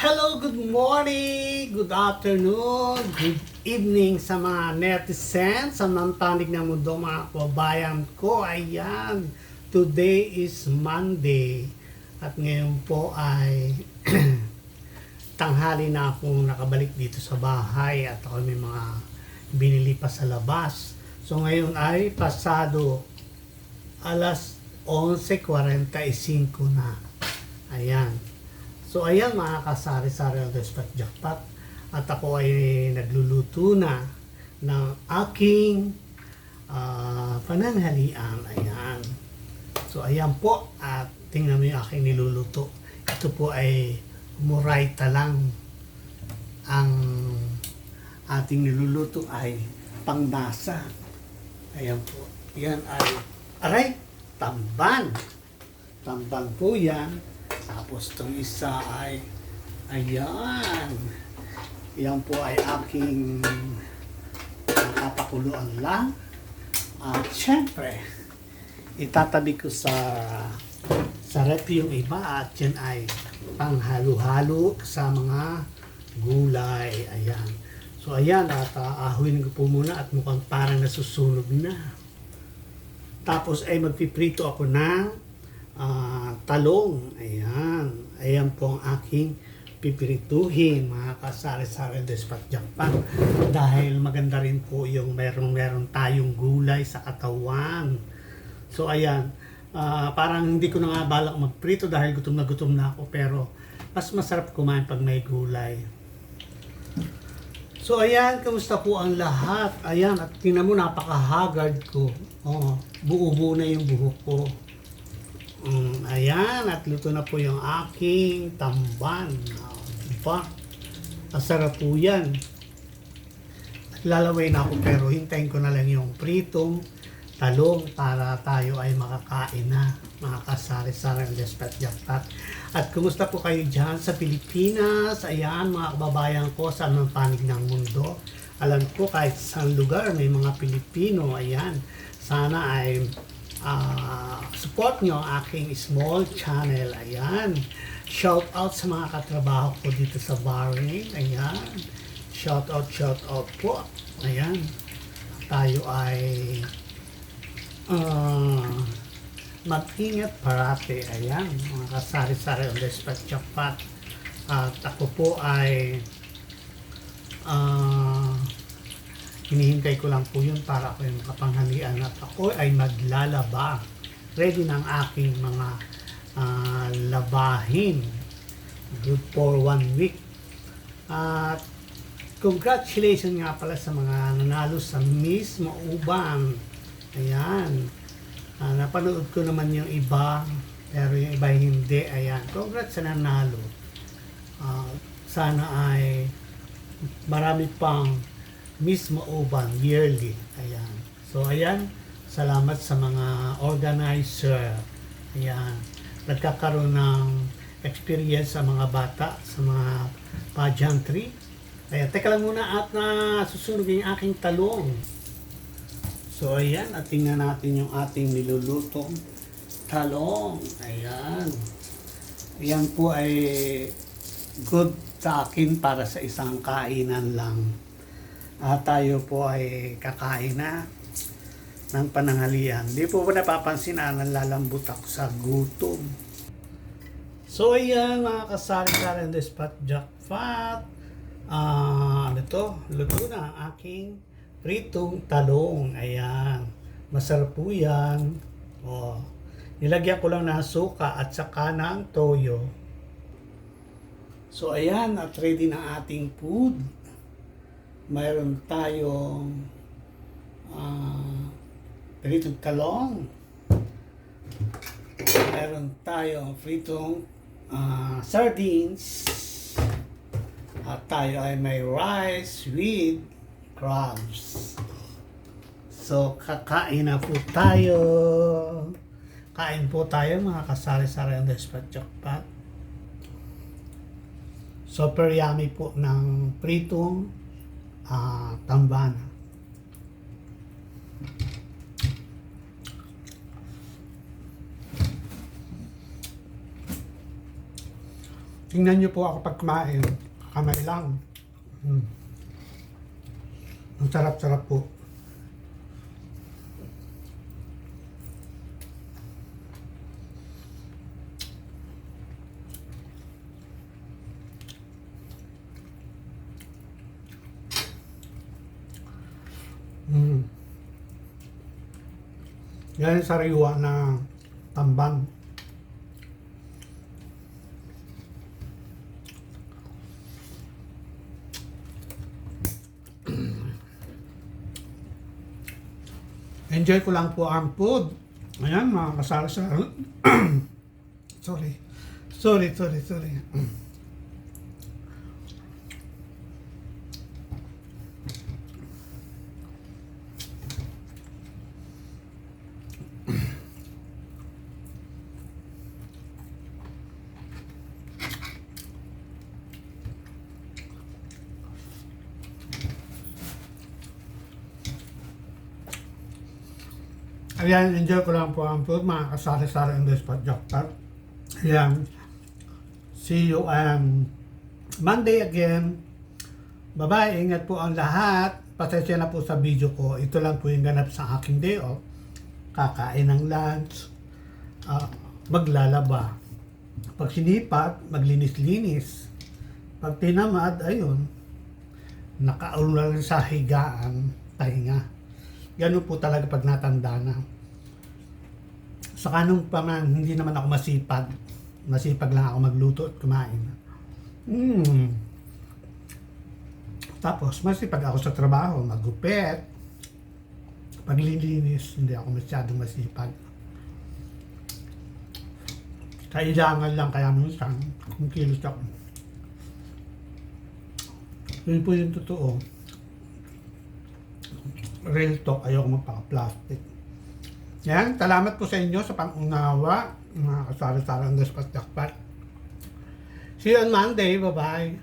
Hello, good morning, good afternoon, good evening sa mga netizens sa nantanig ng mundo, mga kababayan ko. Ayan, today is Monday at ngayon po ay tanghali na akong nakabalik dito sa bahay at ako may mga binili pa sa labas. So ngayon ay pasado alas 11:45 na. Ayan. So ayan mga kasari-sari ng Despat Jackpot at ako ay nagluluto na ng aking pananghalian. Ayan. So ayan po at tingnan mo yung aking niluluto. Ito po ay murayta lang. Ang ating niluluto ay pangnasa. Ayan po. Yan ay aray, tamban. Tamban po yan. Tapos itong isa ay ayan. Yan po ay aking napapakuluan lang. At syempre, itatabi ko sa rep yung iba at yan ay panghalo-halo sa mga gulay. Ayan. So ayan, at ahuin ko po muna at mukhang parang nasusunog na. Tapos ay magpiprito ako ng talong. Ayan. Ayan po ang aking pipirituhin, mga kasari-sari Despat Jackpot. Dahil maganda rin po yung meron tayong gulay sa katawan. So ayan. Parang hindi ko na nga balak magprito dahil gutom na ako. Pero mas masarap kumain pag may gulay. So ayan, kamusta po ang lahat? Ayan, at tingnan mo, napaka-haggard ko. Buo-buo na yung buhok ko. Ayan, at luto na po yung aking tamban. Diba? Masarap po yan. At lalaway na ako pero hintayin ko na lang yung pritong talong para tayo ay makakain na, mga kasari-sari ng Despat Jackpot. At kumusta po kayo dyan sa Pilipinas? Ayan, mga kababayan ko sa anong panig ng mundo. Alam ko kahit sa lugar may mga Pilipino. Ayan, sana ay support nyo ang aking small channel. Ayan. Shout out sa mga katrabaho ko dito sa Bahrain. Ayan. Shout out po. Ayan. Tayo ay mag-ingat parati. Ayan. Mga kasari-sari ang Despat Jackpot. At ako po ay hinihintay ko lang po yun para ako yung makapanghalian at ako ay maglalaba. Ready ng aking mga labahin. Good for 1 week. At congratulations nga pala sa mga nanalo sa Miss Maubang. Ayan. Napanood ko naman yung iba, pero yung iba hindi. Ayan. Congrats sa nanalo. Sana ay marami pang Miss Maubang yearly. Ayan. So, ayan. Salamat sa mga organizer. Ayan. Nagkakaroon ng experience sa mga bata, sa mga pageantry. Ayan. Teka lang muna at susunog yung aking talong. So, ayan. At tingnan natin yung ating nilulutong talong. Ayan. Ayan po ay good sa akin para sa isang kainan lang. At tayo po ay kakain na ng pananghalian. Di po ba napapansin na nalalambot ako sa gutom. So ayan mga kasari-sari ng Despat Jackpot. Luto na ang aking pritong talong. Ayan. Masarap po yan. Nilagyan ko lang ng suka at saka ng toyo. So ayan, at ready na ating food. Mayroon tayong pritong talong. Mayroon tayong pritong sardines. At tayo ay may rice with crabs. So, kakain na po tayo. Kain po tayo mga kasari-sari ng Despat Jackpot. Super yummy po ng pritong tamban. Tingnan niyo po ako pag kumain. Kamay lang. Mm. Ang sarap-sarap po. Mm. Yan yung sariwa na tambang. Enjoy ko lang po ang food. Ayan, mga kasara-sara. Sorry. Sorry. Ayan, enjoy ko lang po ang food, mga kasari-sari in the spot jackpot. Ayan. See you Monday again. Bye-bye, ingat po ang lahat. Pasensya na po sa video ko. Ito lang po yung ganap sa aking day off. Kakain ng lunch, maglalaba. Pag sinipat, maglinis-linis. Pag tinamad, ayun, nakaulan sa higaan, pahinga. Ganun po talaga pag natanda na. Sa kanong pa man, hindi naman ako masipag. Masipag lang ako magluto at kumain. Tapos, masipag ako sa trabaho, maggupit, paglilinis, hindi ako masyadong masipag. Kailangan lang kaya minsan, kung kilos ako. Yun po yung totoo. Real talk, ayoko magpaka-plastic. Yan, salamat po sa inyo sa pang-unawa, mga kasari-sari ang spot jackpot. See you on Monday, bye-bye.